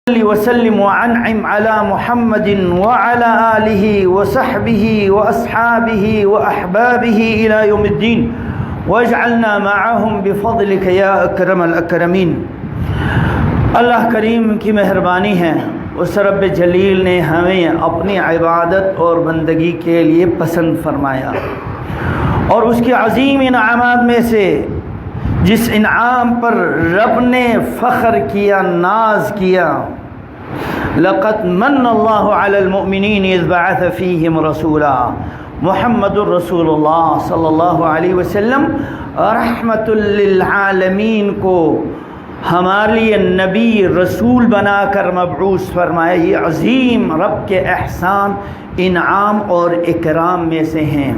وسلم وانعم على محمد وعلى آله وصحبه وأصحابه وأحبابه إلى يوم الدين واجعلنا معهم بفضلك يا اکرم الاکرمین۔ اللہ کریم کی مہربانی ہے، اس رب جلیل نے ہمیں اپنی عبادت اور بندگی کے لیے پسند فرمایا، اور اس کی عظیم انعامات میں سے جس انعام پر رب نے فخر کیا، ناز کیا، لقد من اللہ علی المؤمنین اذ بعث فیہم رسولا، محمد الرسول اللہ صلی اللہ علیہ وسلم رحمت للعالمین کو ہمارے لیے نبی رسول بنا کر مبعوث فرمایا۔ یہ عظیم رب کے احسان، انعام اور اکرام میں سے ہیں۔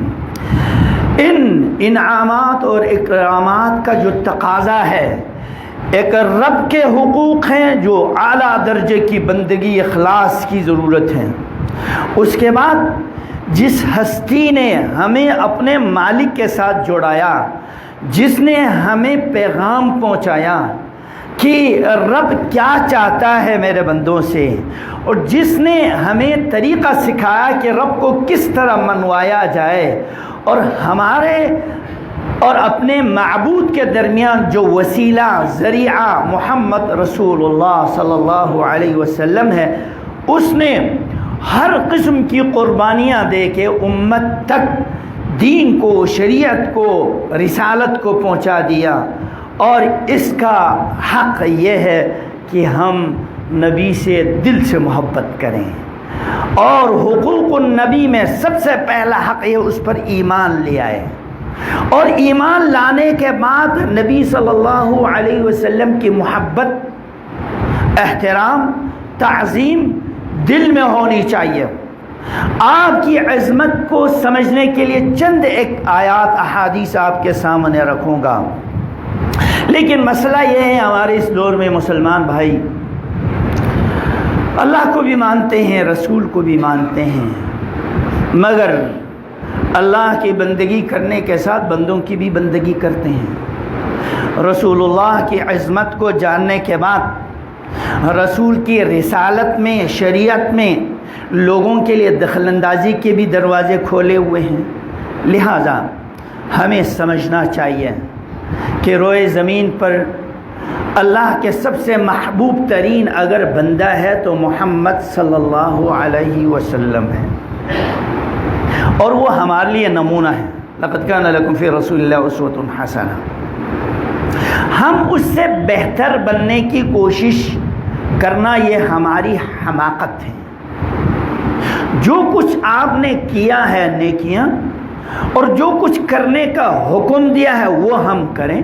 ان انعامات اور اکرامات کا جو تقاضا ہے، ایک رب کے حقوق ہیں جو اعلیٰ درجے کی بندگی، اخلاص کی ضرورت ہے۔ اس کے بعد جس ہستی نے ہمیں اپنے مالک کے ساتھ جوڑایا، جس نے ہمیں پیغام پہنچایا کہ رب کیا چاہتا ہے میرے بندوں سے، اور جس نے ہمیں طریقہ سکھایا کہ رب کو کس طرح منوایا جائے، اور ہمارے اور اپنے معبود کے درمیان جو وسیلہ، ذریعہ محمد رسول اللہ صلی اللہ علیہ وسلم ہے، اس نے ہر قسم کی قربانیاں دے کے امت تک دین کو، شریعت کو، رسالت کو پہنچا دیا۔ اور اس کا حق یہ ہے کہ ہم نبی سے دل سے محبت کریں، اور حقوق النبی میں سب سے پہلا حق یہ اس پر ایمان لے آئے، اور ایمان لانے کے بعد نبی صلی اللہ علیہ وسلم کی محبت، احترام، تعظیم دل میں ہونی چاہیے۔ آپ کی عظمت کو سمجھنے کے لیے چند ایک آیات، احادیث آپ کے سامنے رکھوں گا، لیکن مسئلہ یہ ہے ہمارے اس دور میں مسلمان بھائی اللہ کو بھی مانتے ہیں، رسول کو بھی مانتے ہیں، مگر اللہ کی بندگی کرنے کے ساتھ بندوں کی بھی بندگی کرتے ہیں۔ رسول اللہ کی عظمت کو جاننے کے بعد رسول کی رسالت میں، شریعت میں لوگوں کے لیے دخل اندازی کے بھی دروازے کھولے ہوئے ہیں۔ لہٰذا ہمیں سمجھنا چاہیے کہ روئے زمین پر اللہ کے سب سے محبوب ترین اگر بندہ ہے تو محمد صلی اللہ علیہ وسلم ہے، اور وہ ہمارے لیے نمونہ ہے۔ لقد کان لکم فی رسول اللہ اسوۃ حسنہ۔ ہم اس سے بہتر بننے کی کوشش کرنا یہ ہماری حماقت ہے۔ جو کچھ آپ نے کیا ہے نیکیاں، اور جو کچھ کرنے کا حکم دیا ہے وہ ہم کریں،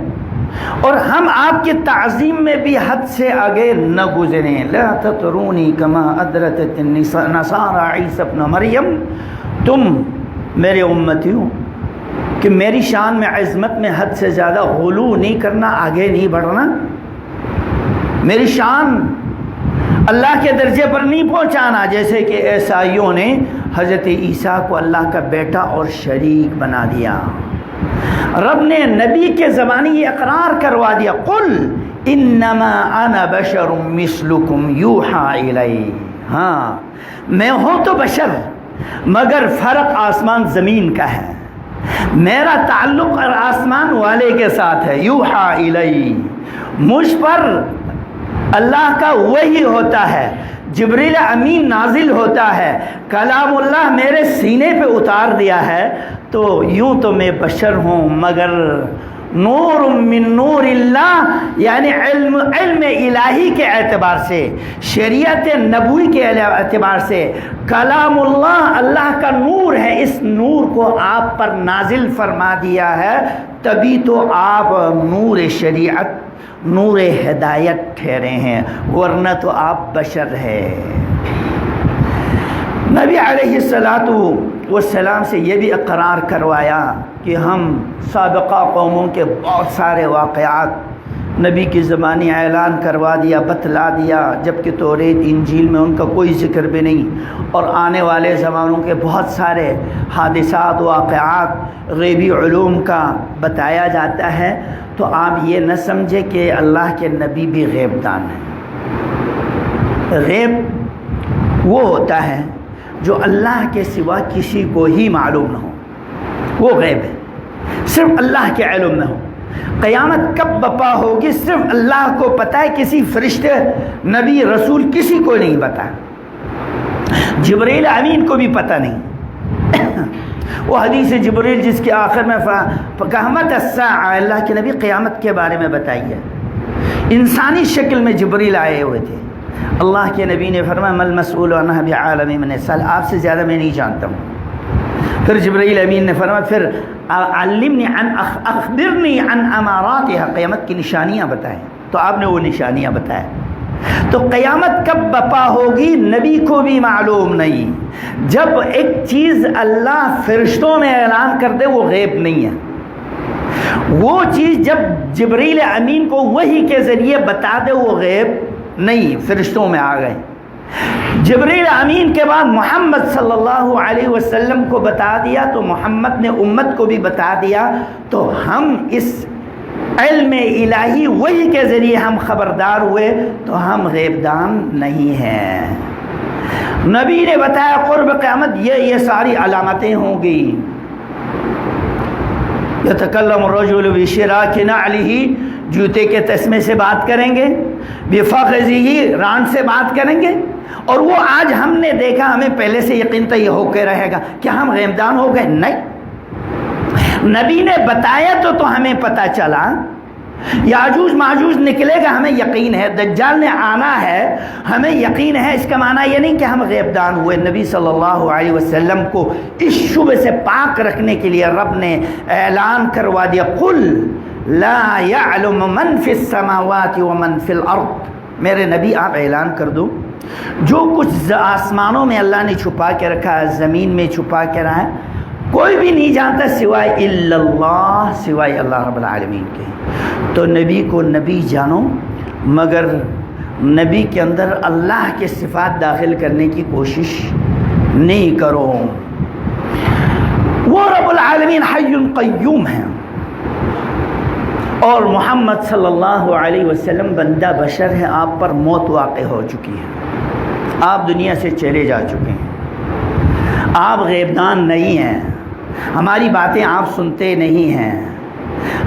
اور ہم آپ کی تعظیم میں بھی حد سے آگے نہ گزریں۔ لا تطرونی کما ادرتت النصارى عیسی ابن مریم۔ تم میرے امتی ہو کہ میری شان میں، عظمت میں حد سے زیادہ غلو نہیں کرنا، آگے نہیں بڑھنا، میری شان اللہ کے درجے پر نہیں پہنچانا، جیسے کہ عیسائیوں نے حضرت عیسیٰ کو اللہ کا بیٹا اور شریک بنا دیا۔ رب نے نبی کے زمانے یہ اقرار کروا دیا، قل انما انا بشر مثلکم یوحی الی۔ ہاں، میں ہوں تو بشر، مگر فرق آسمان زمین کا ہے، میرا تعلق آسمان والے کے ساتھ ہے۔ یوحی الی، مجھ پر اللہ کا وحی ہوتا ہے، جبریل امین نازل ہوتا ہے، کلام اللہ میرے سینے پہ اتار دیا ہے، تو یوں تو میں بشر ہوں، مگر نور من نور اللہ، یعنی علم الہی کے اعتبار سے، شریعت نبوی کے اعتبار سے کلام اللہ اللہ کا نور ہے، اس نور کو آپ پر نازل فرما دیا ہے، تبھی تو آپ نور شریعت، نور ہدایت ٹھہرے ہیں، ورنہ تو آپ بشر ہیں۔ نبی علیہ السلام سے یہ بھی اقرار کروایا کہ ہم سابقہ قوموں کے بہت سارے واقعات نبی کی زبانی اعلان کروا دیا، بتلا دیا، جبکہ توریت انجیل میں ان کا کوئی ذکر بھی نہیں، اور آنے والے زمانوں کے بہت سارے حادثات، واقعات غیبی علوم کا بتایا جاتا ہے۔ تو آپ یہ نہ سمجھے کہ اللہ کے نبی بھی غیب دان ہیں۔ غیب وہ ہوتا ہے جو اللہ کے سوا کسی کو ہی معلوم نہ ہو، وہ غیب ہے، صرف اللہ کے علم میں ہو۔ قیامت کب بپا ہوگی صرف اللہ کو پتہ ہے، کسی فرشتے، نبی، رسول کسی کو نہیں پتہ، جبرائیل امین کو بھی پتہ نہیں۔ وہ حدیث جبرائیل جس کے آخر میں قیامت الساعہ، اللہ کے نبی قیامت کے بارے میں بتائیے، انسانی شکل میں جبرائیل آئے ہوئے تھے۔ اللہ کے نبی نے فرمایا مل مسئول عنہ بعالم من السائل، آپ سے زیادہ میں نہیں جانتا ہوں۔ پھر جبرائیل امین نے فرمایا پھر علمنی عن اخبرنی عن اماراتها، قیامت کی نشانیاں بتائیں، تو آپ نے وہ نشانیاں بتائیں۔ تو قیامت کب بپا ہوگی نبی کو بھی معلوم نہیں۔ جب ایک چیز اللہ فرشتوں میں اعلان کر دے وہ غیب نہیں ہے، وہ چیز جب جبرائیل امین کو وحی کے ذریعے بتا دے وہ غیب نہیں، فرشتوں میں آ گئے۔ جبرائیل امین کے بعد محمد صلی اللہ علیہ وسلم کو بتا دیا تو محمد نے امت کو بھی بتا دیا، تو ہم اس علم الہی وحی کے ذریعے ہم خبردار ہوئے، تو ہم غیب دان نہیں ہیں۔ نبی نے بتایا قرب قیامت یہ ساری علامتیں ہوں گی۔ یتکلم الرجل بشراک نعلہ، جوتے کے تسمے سے بات کریں گے، بفخذہ، ران سے بات کریں گے، اور وہ آج ہم نے دیکھا، ہمیں پہلے سے یقین تھا یہ ہو کے رہے گا، کیا ہم غیبدان ہو گئے؟ نہیں، نبی نے بتایا تو ہمیں پتہ چلا۔ یاجوج ماجوج نکلے گا ہمیں یقین ہے، دجال نے آنا ہے ہمیں یقین ہے، اس کا معنی یہ نہیں کہ ہم غیبدان ہوئے۔ نبی صلی اللہ علیہ وسلم کو اس شبہ سے پاک رکھنے کے لیے رب نے اعلان کروا دیا قل لا يعلم من فی السماوات ومن فی الارض، میرے نبی آپ اعلان کر دو جو کچھ آسمانوں میں اللہ نے چھپا کے رکھا ہے، زمین میں چھپا کے رہا ہے، کوئی بھی نہیں جانتا سوائے الا اللہ، سوائے اللہ رب العالمین کے۔ تو نبی کو نبی جانو، مگر نبی کے اندر اللہ کے صفات داخل کرنے کی کوشش نہیں کرو۔ وہ رب العالمین حی قیوم ہے، اور محمد صلی اللہ علیہ وسلم بندہ بشر ہے، آپ پر موت واقع ہو چکی ہے، آپ دنیا سے چلے جا چکے ہیں، آپ غیبدان نہیں ہیں، ہماری باتیں آپ سنتے نہیں ہیں۔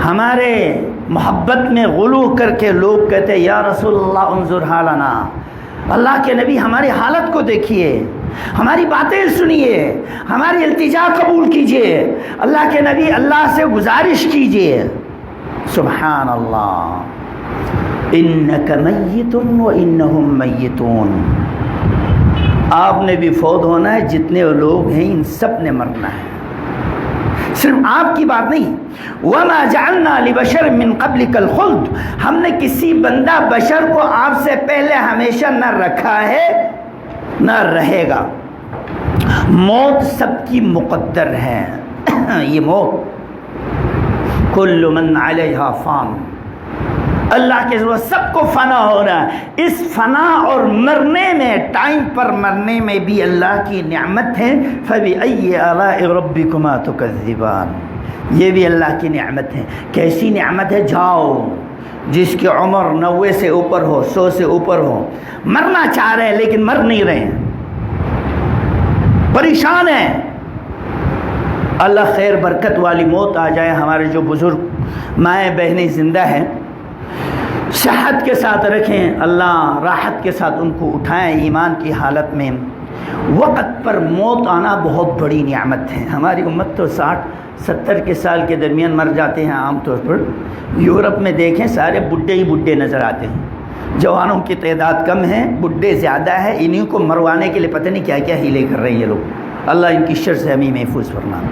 ہمارے محبت میں غلو کر کے لوگ کہتے ہیں یا رسول اللہ انظر حالنا، اللہ کے نبی ہماری حالت کو دیکھیے، ہماری باتیں سنیے، ہماری التجا قبول کیجئے، اللہ کے نبی اللہ سے گزارش کیجئے۔ سبحان اللہ، انک میت و انہم میتون، آپ نے بھی فوت ہونا ہے، جتنے لوگ ہیں ان سب نے مرنا ہے، صرف آپ کی بات نہیں۔ وَمَا جَعَلْنَا لِبَشَرٍ مِّن قَبْلِكَ الْخُلْدَ، ہم نے کسی بندہ بشر کو آپ سے پہلے ہمیشہ نہ رکھا ہے نہ رہے گا۔ موت سب کی مقدر ہے، یہ موت کل من علیہا فان، اللہ کے ضرورت سب کو فنا ہونا ہے۔ اس فنا اور مرنے میں، ٹائم پر مرنے میں بھی اللہ کی نعمت ہے۔ فَبِأَيِّ آلَاءِ رَبِّكُمَا تُكَذِّبَانِ، یہ بھی اللہ کی نعمت ہے۔ کیسی نعمت ہے؟ جاؤ، جس کی عمر 90 سے اوپر ہو، 100 سے اوپر ہو، مرنا چاہ رہے ہیں لیکن مر نہیں رہے ہیں، پریشان ہیں، اللہ خیر برکت والی موت آ جائے۔ ہمارے جو بزرگ مائیں بہنیں زندہ ہیں، صحت کے ساتھ رکھیں، اللہ راحت کے ساتھ ان کو اٹھائیں ایمان کی حالت میں۔ وقت پر موت آنا بہت بڑی نعمت ہے۔ ہماری امت تو 60-70 کے سال کے درمیان مر جاتے ہیں عام طور پر۔ یورپ میں دیکھیں سارے بڈھے ہی بڈھے نظر آتے ہیں، جوانوں کی تعداد کم ہے، بڈھے زیادہ ہے۔ انہیں کو مروانے کے لیے پتہ نہیں کیا کیا ہیلے کر رہے ہیں یہ لوگ، اللہ ان کی شر سے ہمیں محفوظ فرمائے۔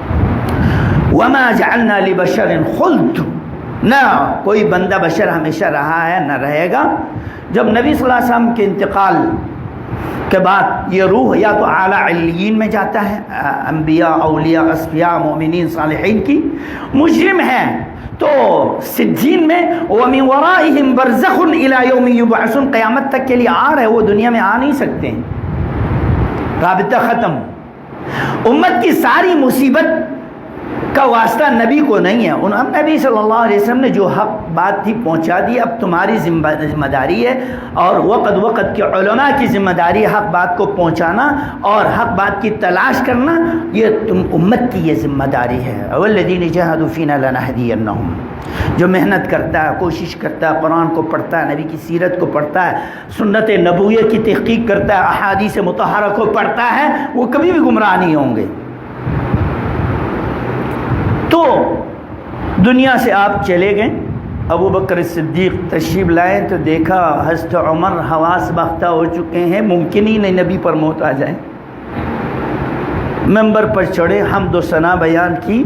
وَمَا جَعَلْنَا لِبَشَرٍ خُلْدَ، نہ کوئی بندہ بشر ہمیشہ رہا ہے نہ رہے گا۔ جب نبی صلی اللہ علیہ وسلم کے انتقال کے بعد یہ روح یا تو اعلیٰ علیین میں جاتا ہے، انبیاء، اولیاء، اصفیاء، مومنین، صالحین کی، مجرم ہیں تو سجین میں، وَمِن وَرَائِهِمْ بَرْزَخٌ إِلَى يَوْمِ يُبْعَثُونَ، قیامت تک کے لیے آ رہے، وہ دنیا میں آ نہیں سکتے، رابطہ ختم۔ امت کی ساری مصیبت کا واسطہ نبی کو نہیں ہے. نبی صلی اللہ علیہ وسلم نے جو حق بات تھی پہنچا دی. اب تمہاری ذمہ داری ہے اور وقت کے علماء کی ذمہ داری ہے حق بات کو پہنچانا اور حق بات کی تلاش کرنا. یہ تم امت کی یہ ذمہ داری ہے. والذین جاہدوا فینا لنہدینہم. جو محنت کرتا ہے, کوشش کرتا ہے, قرآن کو پڑھتا ہے, نبی کی سیرت کو پڑھتا ہے, سنت نبویہ کی تحقیق کرتا ہے, احادیث مطہرہ کو پڑھتا ہے, وہ کبھی بھی گمراہ نہیں ہوں گے. تو دنیا سے آپ چلے گئے. ابو بکر صدیق تشریف لائے تو دیکھا حضرت عمر حواس باختہ ہو چکے ہیں, ممکن ہی نہیں نبی پر موت آ جائے. منبر پر چڑھے, حمد و ثنا بیان کی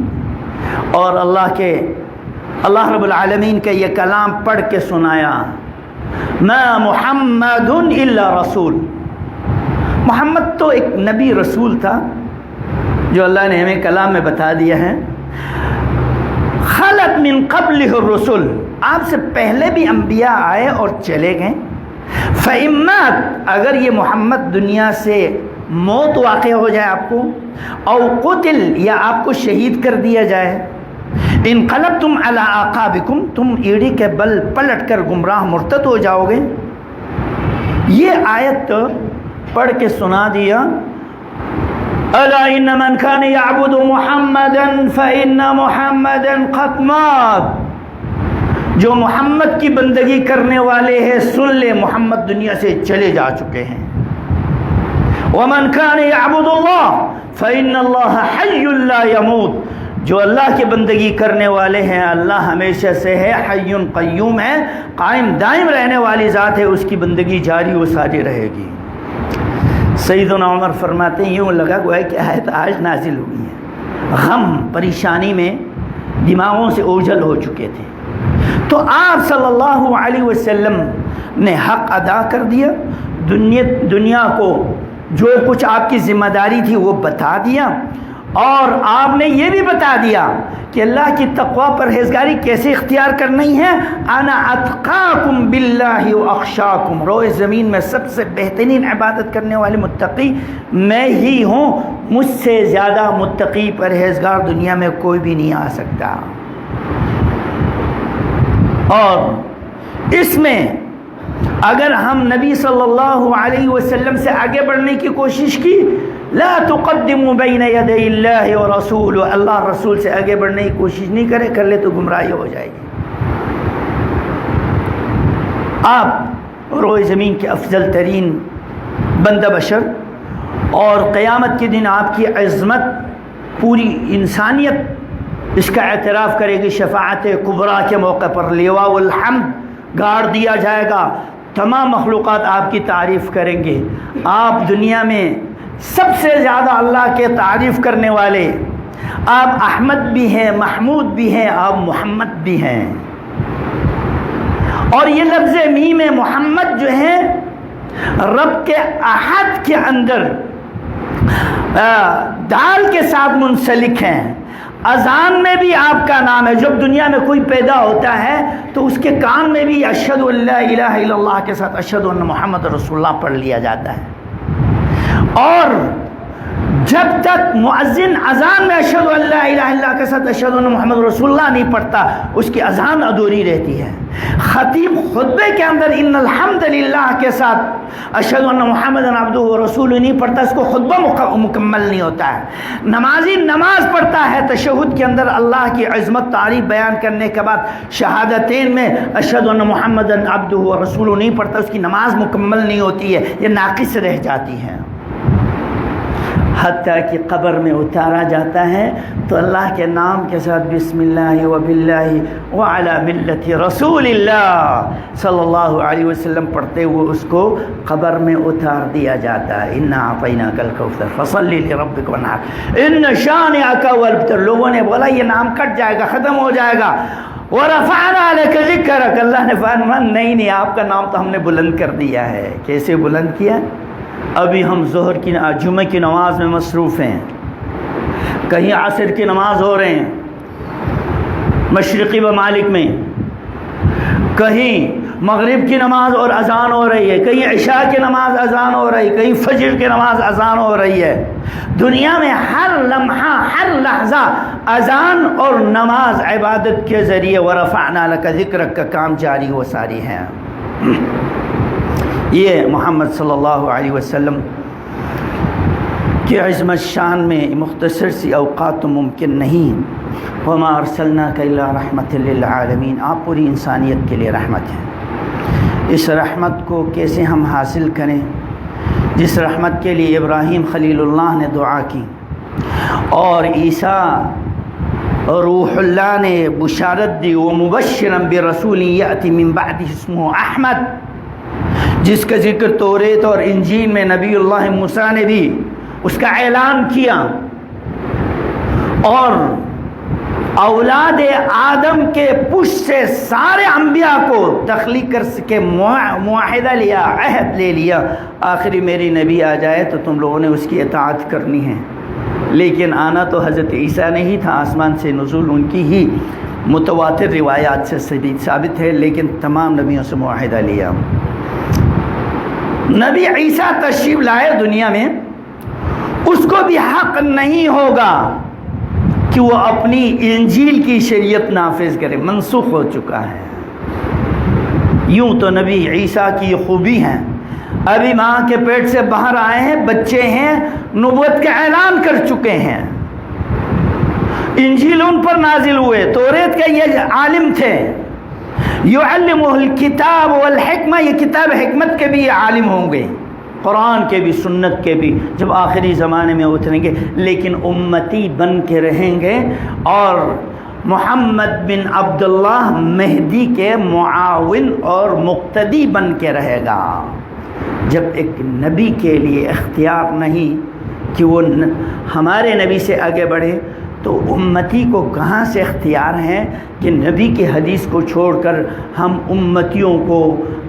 اور اللہ رب العالمین کا یہ کلام پڑھ کے سنایا, ما محمد الا رسول. محمد تو ایک نبی رسول تھا جو اللہ نے ہمیں کلام میں بتا دیا ہے. خلت من قبلہ الرسل. آپ سے پہلے بھی انبیاء آئے اور چلے گئے. فَإِمَّاتْ. اگر یہ محمد دنیا سے موت واقع ہو جائے آپ کو, او قتل یا آپ کو شہید کر دیا جائے, انقلبتم علی اعقابکم. تم ایڑی کے بل پلٹ کر گمراہ مرتد ہو جاؤ گے. یہ آیت پڑھ کے سنا دیا. الا ان من كان يعبد محمدا فان محمدا قد مات. جو محمد کی بندگی کرنے والے ہیں سن لے, محمد دنیا سے چلے جا چکے ہیں. ومن كان يعبد الله فان الله حي لا يموت. جو اللہ کی بندگی کرنے والے ہیں اللہ ہمیشہ سے ہے, حی قیوم ہے, قائم دائم رہنے والی ذات ہے, اس کی بندگی جاری و ساری رہے گی. سیدنا عمر فرماتے ہیں یوں لگا گویا کہ آیت آج نازل ہوئی ہے. غم پریشانی میں دماغوں سے اوجھل ہو چکے تھے. تو آپ صلی اللہ علیہ وسلم نے حق ادا کر دیا. دنیا کو جو کچھ آپ کی ذمہ داری تھی وہ بتا دیا, اور آپ نے یہ بھی بتا دیا کہ اللہ کی تقوی پرہیزگاری کیسے اختیار کرنی ہے. انا اتقاکم باللہ واخشاکم. روئے زمین میں سب سے بہترین عبادت کرنے والے متقی میں ہی ہوں. مجھ سے زیادہ متقی پرہیزگار دنیا میں کوئی بھی نہیں آ سکتا. اور اس میں اگر ہم نبی صلی اللہ علیہ وسلم سے آگے بڑھنے کی کوشش کی, لا تقدموا بین یدی اللہ ورسولہ. اللہ رسول سے آگے بڑھنے کی کوشش نہیں کرے, کر لے تو گمراہی ہو جائے گی. آپ روئے زمین کے افضل ترین بندہ بشر, اور قیامت کے دن آپ کی عظمت پوری انسانیت اس کا اعتراف کرے گی. شفاعت کبریٰ کے موقع پر لیواء الحمد گاڑ دیا جائے گا, تمام مخلوقات آپ کی تعریف کریں گے. آپ دنیا میں سب سے زیادہ اللہ کے تعریف کرنے والے, آپ احمد بھی ہیں, محمود بھی ہیں, آپ محمد بھی ہیں. اور یہ لفظ میم محمد جو ہے رب کے احد کے اندر دال کے ساتھ منسلک ہیں. اذان میں بھی آپ کا نام ہے. جب دنیا میں کوئی پیدا ہوتا ہے تو اس کے کان میں بھی اشہد ان لا الہ الا اللہ کے ساتھ اشہد ان محمد رسول اللہ پڑھ لیا جاتا ہے. اور جب تک مؤذن اذان میں اشہد ان لا الہ الا اللہ کے ساتھ اشہد ان محمد رسول اللہ نہیں پڑھتا, اس کی اذان ادھوری رہتی ہے. خطیب خطبے کے اندر ان الحمد للہ کے ساتھ اشہد ان محمد عبدہ ورسولہ نہیں پڑھتا, اس کو خطبہ مکمل نہیں ہوتا ہے. نمازی نماز پڑھتا ہے, تشہد کے اندر اللہ کی عظمت تعریف بیان کرنے کے بعد شہادتین میں اشہد ان محمد عبدہ ورسولہ نہیں پڑھتا, اس کی نماز مکمل نہیں ہوتی ہے, یہ ناقص رہ جاتی ہے. حتیٰ کہ قبر میں اتارا جاتا ہے تو اللہ کے نام کے ساتھ بسم اللہ وباللہ وعلی ملت رسول اللہ صلی اللہ علیہ وسلم پڑھتے ہوئے اس کو قبر میں اتار دیا جاتا ہے. انا اعطیناک الکوثر فصلی لربک وانحر ان شانئک هو الابتر. لوگوں نے بولا یہ نام کٹ جائے گا, ختم ہو جائے گا. ورفعنا لک ذکرک. اللہ نے فرمایا نہیں, آپ کا نام تو ہم نے بلند کر دیا ہے. کیسے بلند کیا؟ ابھی ہم ظہر کی جمعہ کی نماز میں مصروف ہیں, کہیں عصر کی نماز ہو رہے ہیں مشرقی ممالک میں, کہیں مغرب کی نماز اور اذان ہو رہی ہے، کہیں عشاء کی نماز اذان ہو رہی ہے، کہیں فجر کی نماز اذان ہو رہی ہے۔ دنیا میں ہر لمحہ ہر لحظہ اذان اور نماز عبادت کے ذریعے ورفعنا لک ذکرک کا کام جاری و ساری ہے۔ یہ محمد صلی اللہ علیہ وسلم کی عظمت شان میں مختصر سی اوقات تو ممکن نہیں۔ وما ارسلناک الا رحمۃ للعالمین، آپ پوری انسانیت کے لیے رحمت ہیں۔ اس رحمت کو کیسے ہم حاصل کریں؟ جس رحمت کے لیے ابراہیم خلیل اللہ نے دعا کی اور عیسیٰ روح اللہ نے بشارت دی، ومبشرا برسول یأتی من بعدہ اسمہ احمد، جس کا ذکر توریت اور انجیل میں نبی اللہ موسیٰ نے بھی اس کا اعلان کیا، اور اولاد آدم کے پشت سے سارے انبیاء کو تخلیق کر کے معاہدہ لیا، عہد لے لیا، آخری میری نبی آ جائے تو تم لوگوں نے اس کی اطاعت کرنی ہے۔ لیکن آنا تو حضرت عیسیٰ نے ہی تھا، آسمان سے نزول ان کی ہی متواتر روایات سے ثابت ہے، لیکن تمام نبیوں سے معاہدہ لیا۔ نبی عیسیٰ تشریف لائے دنیا میں، اس کو بھی حق نہیں ہوگا کہ وہ اپنی انجیل کی شریعت نافذ کرے، منسوخ ہو چکا ہے۔ یوں تو نبی عیسیٰ کی خوبی ہیں، ابھی ماں کے پیٹ سے باہر آئے ہیں، بچے ہیں، نبوت کا اعلان کر چکے ہیں، انجیل ان پر نازل ہوئے، توریت کا یہ عالم تھے، یعلمہ الکتاب والحکمہ، یہ کتاب حکمت کے بھی عالم ہوں گے، قرآن کے بھی، سنت کے بھی، جب آخری زمانے میں اتریں گے، لیکن امتی بن کے رہیں گے، اور محمد بن عبداللہ مہدی کے معاون اور مقتدی بن کے رہے گا۔ جب ایک نبی کے لیے اختیار نہیں کہ وہ ہمارے نبی سے آگے بڑھے، تو امتی کو کہاں سے اختیار ہے کہ نبی کی حدیث کو چھوڑ کر ہم امتیوں کو،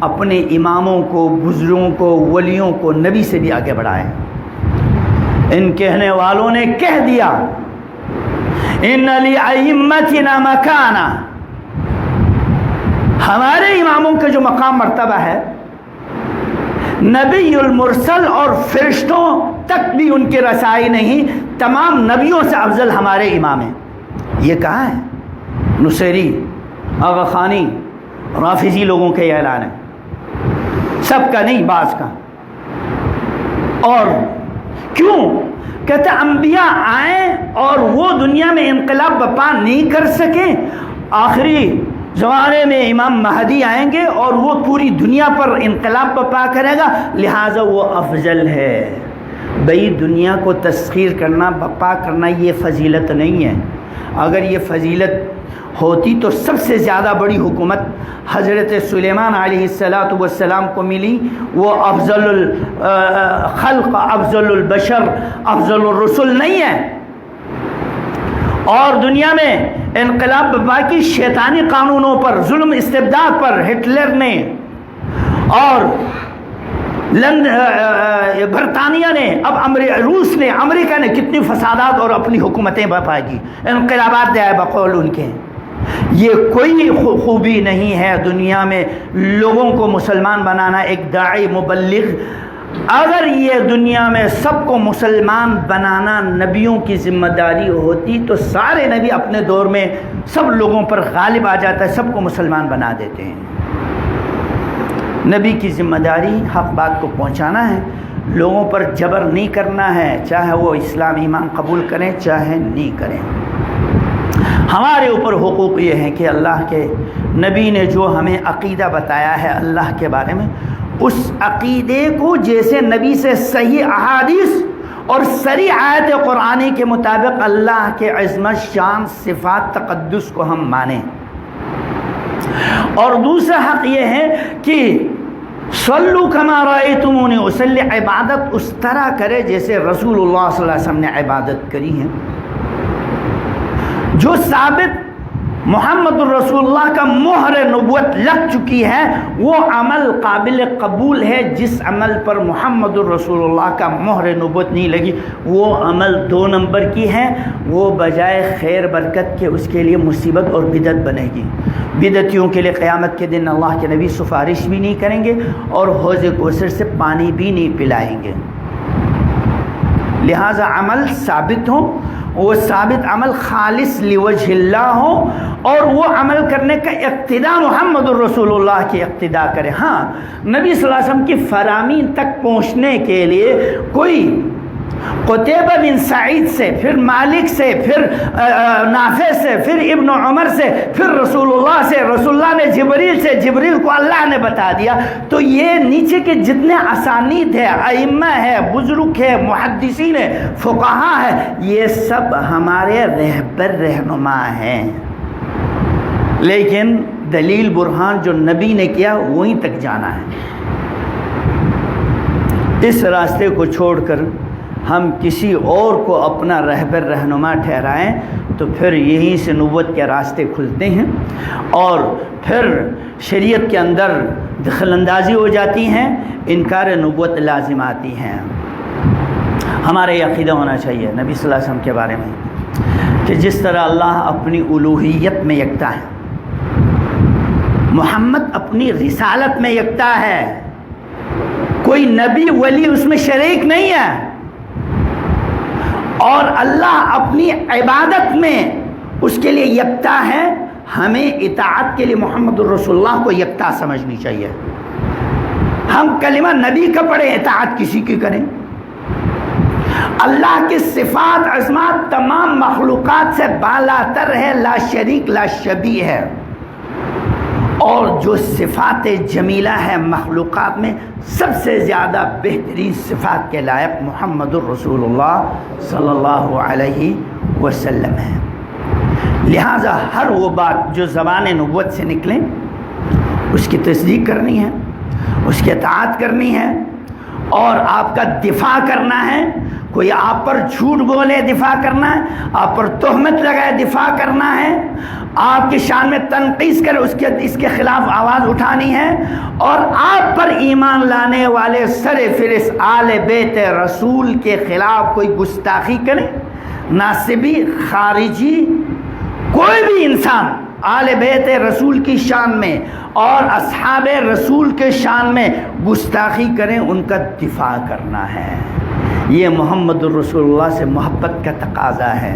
اپنے اماموں کو، بزرگوں کو، ولیوں کو نبی سے بھی آگے بڑھائیں؟ ان کہنے والوں نے کہہ دیا ان لأئمتنا مکانا، ہمارے اماموں کا جو مقام مرتبہ ہے، نبی المرسل اور فرشتوں تک بھی ان کی رسائی نہیں، تمام نبیوں سے افضل ہمارے امام ہیں۔ یہ کہا ہے نصیری، آغا خانی، رافضی لوگوں کے یہ اعلان ہے، سب کا نہیں، بعض کا۔ اور کیوں؟ کہتے انبیاء آئیں اور وہ دنیا میں انقلاب برپا نہیں کر سکیں، آخری زمانے میں امام مہدی آئیں گے اور وہ پوری دنیا پر انقلاب برپا کرے گا، لہٰذا وہ افضل ہے۔ بھئی دنیا کو تسخیر کرنا، برپا کرنا یہ فضیلت نہیں ہے۔ اگر یہ فضیلت ہوتی تو سب سے زیادہ بڑی حکومت حضرت سلیمان علیہ السلام کو ملی، وہ افضل الخلق، افضل البشر، افضل الرسل نہیں ہے۔ اور دنیا میں انقلاب باقی شیطانی قانونوں پر، ظلم استبداد پر ہٹلر نے اور برطانیہ نے، اب روس نے، امریکہ نے کتنی فسادات اور اپنی حکومتیں برپا کی، انقلابات دے آئے بقول ان کے۔ یہ کوئی خوبی نہیں ہے دنیا میں لوگوں کو مسلمان بنانا، ایک داعی مبلغ۔ اگر یہ دنیا میں سب کو مسلمان بنانا نبیوں کی ذمہ داری ہوتی تو سارے نبی اپنے دور میں سب لوگوں پر غالب آ جاتا ہے، سب کو مسلمان بنا دیتے ہیں۔ نبی کی ذمہ داری حق بات کو پہنچانا ہے، لوگوں پر جبر نہیں کرنا ہے، چاہے وہ اسلام ایمان قبول کریں چاہے نہیں کریں۔ ہمارے اوپر حقوق یہ ہیں کہ اللہ کے نبی نے جو ہمیں عقیدہ بتایا ہے اللہ کے بارے میں، اس عقیدے کو جیسے نبی سے صحیح احادیث اور صریح آیت قرآنی کے مطابق اللہ کے عظمت، شان، صفات، تقدس کو ہم مانیں۔ اور دوسرا حق یہ ہے کہ صلو کما رأیتمونی اصلی، عبادت اس طرح کرے جیسے رسول اللہ صلی اللہ علیہ وسلم نے عبادت کری ہے۔ جو ثابت محمد الرسول اللہ کا مہر نبوت لگ چکی ہے، وہ عمل قابل قبول ہے۔ جس عمل پر محمد الرسول اللہ کا مہر نبوت نہیں لگی وہ عمل 2 نمبر کی ہے، وہ بجائے خیر برکت کے اس کے لیے مصیبت اور بدعت بنے گی۔ بدعتیوں کے لیے قیامت کے دن اللہ کے نبی سفارش بھی نہیں کریں گے اور حوض کوثر سے پانی بھی نہیں پلائیں گے۔ لہذا عمل ثابت ہو، وہ ثابت عمل خالص لوجہ اللہ ہو، اور وہ عمل کرنے کا اقتداء محمد الرسول اللہ کی اقتداء کرے۔ ہاں، نبی صلی اللہ علیہ وسلم کی فرامین تک پہنچنے کے لیے کوئی قتیبہ بن سعید سے، پھر مالک سے، پھر نافع سے، پھر ابن عمر سے، پھر رسول اللہ سے، رسول اللہ نے جبریل سے، جبریل کو اللہ نے بتا دیا، تو یہ نیچے کے جتنے اسانید ہے، ائمہ ہے، بزرگ ہے، محدثین ہے، فقہا ہے، یہ سب ہمارے رہبر رہنما ہیں، لیکن دلیل برہان جو نبی نے کیا وہیں تک جانا ہے۔ اس راستے کو چھوڑ کر ہم کسی اور کو اپنا رہبر رہنما ٹھہرائیں تو پھر یہیں سے نبوت کے راستے کھلتے ہیں اور پھر شریعت کے اندر دخل اندازی ہو جاتی ہیں، انکار نبوت لازم آتی ہیں۔ ہمارا یہ عقیدہ ہونا چاہیے نبی صلی اللہ علیہ وسلم کے بارے میں کہ جس طرح اللہ اپنی الوہیت میں یکتا ہے، محمد اپنی رسالت میں یکتا ہے، کوئی نبی ولی اس میں شریک نہیں ہے، اور اللہ اپنی عبادت میں اس کے لیے یکتا ہے۔ ہمیں اطاعت کے لیے محمد الرسول اللہ کو یکتا سمجھنی چاہیے۔ ہم کلمہ نبی کا پڑھیں، اطاعت کسی کی کریں۔ اللہ کی صفات عظمت تمام مخلوقات سے بالاتر ہے، لا شریک لا شبیہ ہے، اور جو صفات جمیلہ ہے مخلوقات میں سب سے زیادہ بہترین صفات کے لائق محمد الرسول اللہ صلی اللہ علیہ وسلم ہے۔ لہٰذا ہر وہ بات جو زبان نبوت سے نکلے اس کی تصدیق کرنی ہے، اس کی اطاعت کرنی ہے، اور آپ کا دفاع کرنا ہے۔ کوئی آپ پر جھوٹ بولے دفاع کرنا ہے، آپ پر تہمت لگائے دفاع کرنا ہے، آپ کی شان میں تنقیص کرے اس کے خلاف آواز اٹھانی ہے، اور آپ پر ایمان لانے والے سر فہرست آل بیت رسول کے خلاف کوئی گستاخی کرے، ناصبی، خارجی، کوئی بھی انسان آل بیت رسول کی شان میں اور اصحاب رسول کے شان میں گستاخی کریں، ان کا دفاع کرنا ہے۔ یہ محمد الرسول اللہ سے محبت کا تقاضا ہے۔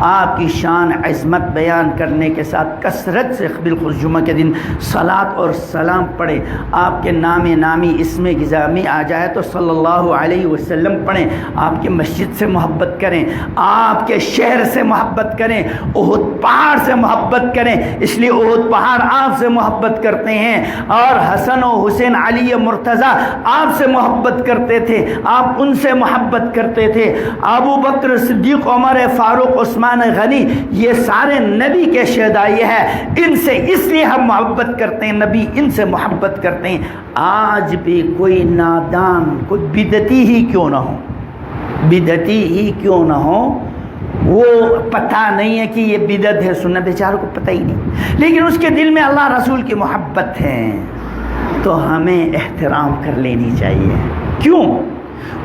آپ کی شان عظمت بیان کرنے کے ساتھ کثرت سے بالخصوص جمعہ کے دن صلاۃ اور سلام پڑھیں۔ آپ کے نام نامی اسم گرامی آ جائے تو صلی اللہ علیہ وسلم پڑھیں۔ آپ کی مسجد سے محبت کریں، آپ کے شہر سے محبت کریں، احد پہاڑ سے محبت کریں، اس لیے احد پہاڑ آپ سے محبت کرتے ہیں، اور حسن و حسین علی مرتضیٰ آپ سے محبت کرتے تھے، آپ ان سے محبت کرتے تھے۔ ابو بکر صدیق، عمر فاروق، عثمان غنی، یہ سارے نبی کے شہدائی ہیں، ان سے اس لیے ہم محبت کرتے ہیں، نبی ان سے محبت کرتے ہیں۔ آج بھی کوئی نادان، کوئی بدعتی ہی کیوں نہ ہو، بدعتی ہی کیوں نہ ہو، وہ پتہ نہیں ہے کہ یہ بدعت ہے، سنت، بیچاروں کو پتہ ہی نہیں، لیکن اس کے دل میں اللہ رسول کی محبت ہے، تو ہمیں احترام کر لینی چاہیے۔ کیوں؟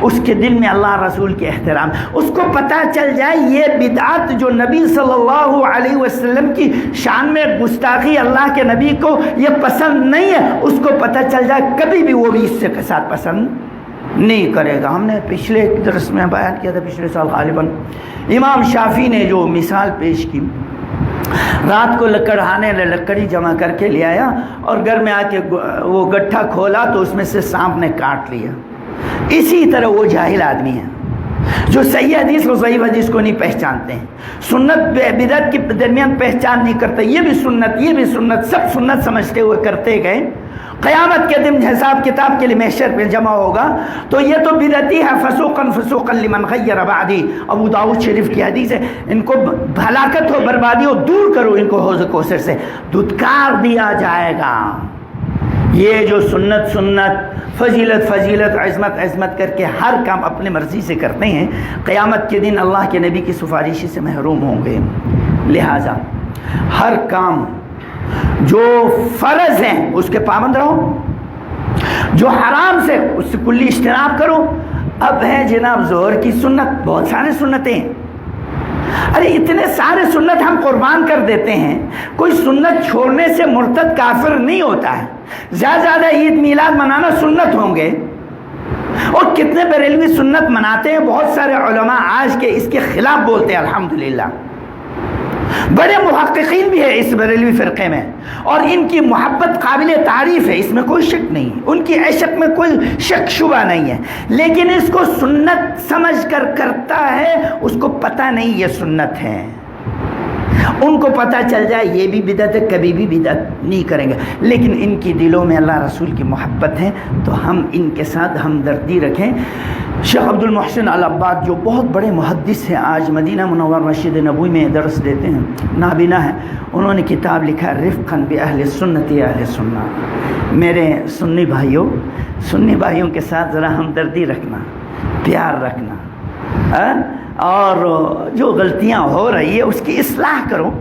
اس کے دل میں اللہ رسول کے احترام، اس کو پتہ چل جائے یہ بدعت جو نبی صلی اللہ علیہ وسلم کی شان میں گستاخی، اللہ کے نبی کو یہ پسند نہیں ہے، اس کو پتہ چل جائے کبھی بھی وہ بھی اس کے ساتھ پسند نہیں کرے گا۔ ہم نے پچھلے درس میں بیان کیا تھا، پچھلے سال غالباً، امام شافعی نے جو مثال پیش کی، رات کو لکڑہانے نے لکڑی جمع کر کے لے آیا اور گھر میں آ کے وہ گٹھا کھولا تو اس میں سے سانپ نے کاٹ لیا۔ اسی طرح وہ جاہل آدمی ہیں جو صحیح حدیث اور ضعیف حدیث کو نہیں پہچانتے ہیں، سنت بدعت کے درمیان پہچان نہیں کرتے، یہ بھی سنت، یہ بھی سنت، سب سنت سمجھتے ہوئے کرتے گئے۔ قیامت کے دن حساب کتاب کے لیے محشر پہ جمع ہوگا تو یہ تو بدعتی ہے، فسوقاً فسوقاً لمن غیر بعدی، ابو داؤد شریف کی حدیث ہے، ان کو ہلاکت ہو، بربادی ہو، دور کرو ان کو حوض کوثر سے، دھتکار دیا جائے گا۔ یہ جو سنت سنت، فضیلت فضیلت، عظمت عظمت کر کے ہر کام اپنے مرضی سے کرتے ہیں، قیامت کے دن اللہ کے نبی کی سفارشی سے محروم ہوں گے۔ لہٰذا ہر کام جو فرض ہیں اس کے پابند رہو، جو حرام سے اس سے کلی اجتناب کرو۔ اب ہے جناب ظہر کی سنت، بہت سارے سنتیں ہیں، ارے اتنے سارے سنت ہم قربان کر دیتے ہیں، کوئی سنت چھوڑنے سے مرتد کافر نہیں ہوتا ہے۔ زیادہ زیادہ عید میلاد منانا سنت ہوں گے، اور کتنے بریلوی سنت مناتے ہیں، بہت سارے علماء آج کے اس کے خلاف بولتے ہیں، الحمدللہ بڑے محققین بھی ہیں اس بریلوی فرقے میں، اور ان کی محبت قابل تعریف ہے، اس میں کوئی شک نہیں، ان کی عشق میں کوئی شک شبہ نہیں ہے، لیکن اس کو سنت سمجھ کر کرتا ہے، اس کو پتہ نہیں یہ سنت ہے۔ ان کو پتہ چل جائے یہ بھی بدعت ہے، کبھی بھی بدعت نہیں کریں گے، لیکن ان کی دلوں میں اللہ رسول کی محبت ہے، تو ہم ان کے ساتھ ہمدردی رکھیں۔ شیخ عبد المحسن العباد جو بہت بڑے محدث ہیں، آج مدینہ منورہ مسجد نبوی میں درس دیتے ہیں، نابینا ہیں، انہوں نے کتاب لکھا رفقاً بأہل السنت اہل سنہ۔ میرے سنی بھائیوں کے ساتھ ذرا ہمدردی رکھنا، پیار رکھنا، اور جو غلطیاں ہو رہی ہے اس کی اصلاح کرو،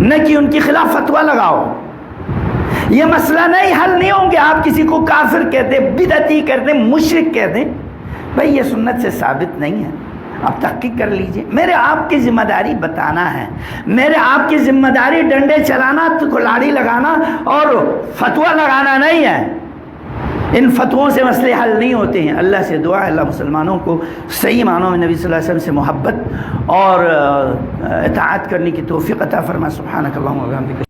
نہ کہ ان کے خلاف فتویٰ لگاؤ۔ یہ مسئلہ نہیں حل نہیں ہوں گے، آپ کسی کو کافر کہہ دیں، بدعتی کہہ دیں، مشرک کہہ دیں، بھئی یہ سنت سے ثابت نہیں ہے، آپ تحقیق کر لیجئے۔ میرے آپ کی ذمہ داری بتانا ہے، میرے آپ کی ذمہ داری ڈنڈے چلانا، کلاڑی لگانا اور فتویٰ لگانا نہیں ہے۔ ان فتووں سے مسئلے حل نہیں ہوتے ہیں۔ اللہ سے دعا ہے اللہ مسلمانوں کو صحیح معنوں میں نبی صلی اللہ علیہ وسلم سے محبت اور اطاعت کرنے کی توفیق عطا فرما۔ سبحانک اللہم و بحمدک۔